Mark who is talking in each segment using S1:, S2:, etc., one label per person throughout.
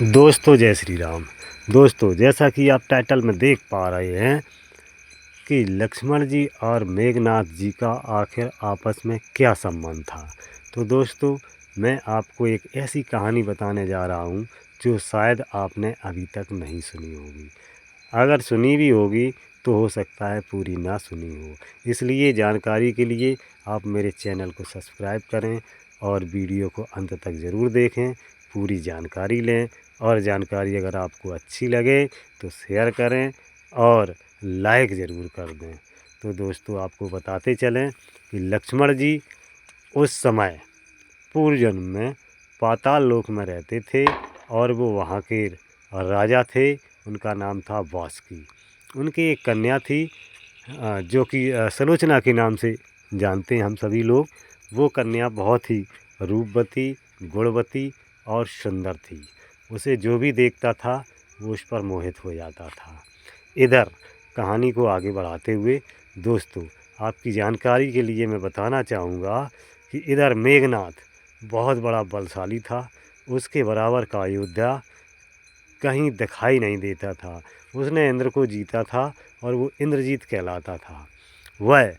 S1: दोस्तों जय श्री राम। दोस्तों जैसा कि आप टाइटल में देख पा रहे हैं कि लक्ष्मण जी और मेघनाथ जी का आखिर आपस में क्या संबंध था। तो दोस्तों मैं आपको एक ऐसी कहानी बताने जा रहा हूँ जो शायद आपने अभी तक नहीं सुनी होगी। अगर सुनी भी होगी तो हो सकता है पूरी ना सुनी हो। इसलिए जानकारी के लिए आप मेरे चैनल को सब्सक्राइब करें और वीडियो को अंत तक ज़रूर देखें, पूरी जानकारी लें। और जानकारी अगर आपको अच्छी लगे तो शेयर करें और लाइक ज़रूर कर दें। तो दोस्तों आपको बताते चलें कि लक्ष्मण जी उस समय पूर्व जन्म में पाताल लोक में रहते थे और वो वहाँ के राजा थे। उनका नाम था वासुकी। उनकी एक कन्या थी जो कि सलोचना के नाम से जानते हैं हम सभी लोग। वो कन्या बहुत ही रूपवती, गुणवती और सुंदर थी। उसे जो भी देखता था वो उस पर मोहित हो जाता था। इधर कहानी को आगे बढ़ाते हुए दोस्तों आपकी जानकारी के लिए मैं बताना चाहूँगा कि इधर मेघनाथ बहुत बड़ा बलशाली था। उसके बराबर का अयोध्या कहीं दिखाई नहीं देता था। उसने इंद्र को जीता था और वो इंद्रजीत कहलाता था। वह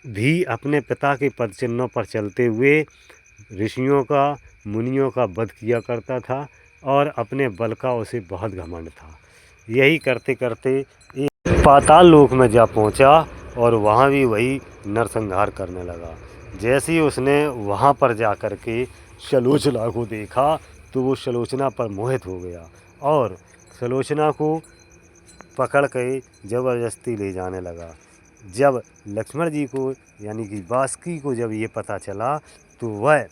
S1: भी अपने पिता के पद चिन्हों पर चलते हुए ऋषियों का, मुनियों का वध किया करता था और अपने बल का उसे बहुत घमंड था। यही करते करते एक पाताल लोक में जा पहुंचा और वहाँ भी वही नरसंहार करने लगा। जैसे ही उसने वहाँ पर जा कर के सलोचना को देखा तो वो सलोचना पर मोहित हो गया और सलोचना को पकड़ के ज़बरदस्ती ले जाने लगा। जब लक्ष्मण जी को यानी कि वासुकी को जब ये पता चला तो वह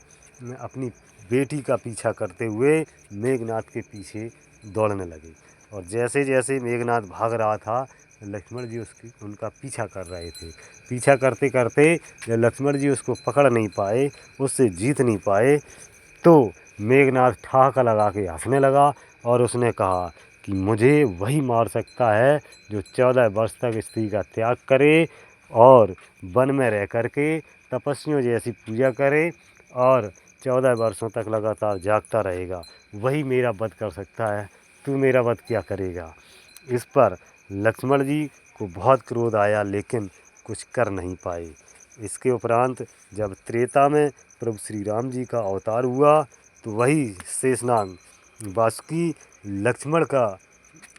S1: अपनी बेटी का पीछा करते हुए मेघनाथ के पीछे दौड़ने लगे। और जैसे जैसे मेघनाथ भाग रहा था लक्ष्मण जी उनका पीछा कर रहे थे। पीछा करते करते जब लक्ष्मण जी उसको पकड़ नहीं पाए, उससे जीत नहीं पाए, तो मेघनाथ ठहाका लगा के हंसने लगा और उसने कहा कि मुझे वही मार सकता है जो 14 वर्ष तक स्त्री का त्याग करे और वन में रह कर के तपस्वियों जैसी पूजा करे और 14 वर्षों तक लगातार जागता रहेगा। वही मेरा वध कर सकता है। तू मेरा वध क्या करेगा? इस पर लक्ष्मण जी को बहुत क्रोध आया लेकिन कुछ कर नहीं पाए। इसके उपरांत जब त्रेता में प्रभु श्री राम जी का अवतार हुआ तो वही शेषनाग वासुकी लक्ष्मण का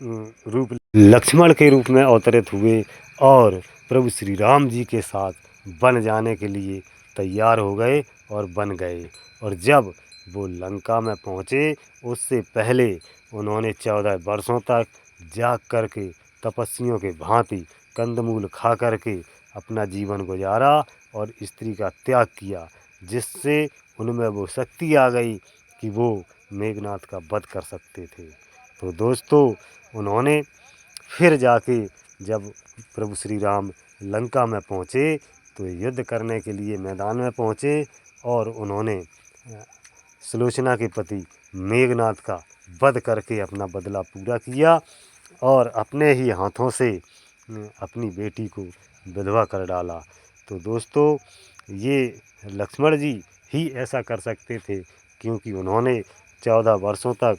S1: रूप लक्ष्मण के रूप में अवतरित हुए और प्रभु श्री राम जी के साथ बन जाने के लिए तैयार हो गए और बन गए। और जब वो लंका में पहुँचे उससे पहले उन्होंने 14 वर्षों तक जाग करके तपस्वियों के भांति कंदमूल खा करके अपना जीवन गुजारा और स्त्री का त्याग किया, जिससे उनमें वो शक्ति आ गई कि वो मेघनाथ का वध कर सकते थे। तो दोस्तों उन्होंने फिर जाके जब प्रभु श्री राम लंका में पहुँचे तो युद्ध करने के लिए मैदान में पहुँचे और उन्होंने सुलोचना के पति मेघनाथ का वध करके अपना बदला पूरा किया और अपने ही हाथों से अपनी बेटी को विधवा कर डाला। तो दोस्तों ये लक्ष्मण जी ही ऐसा कर सकते थे क्योंकि उन्होंने 14 वर्षों तक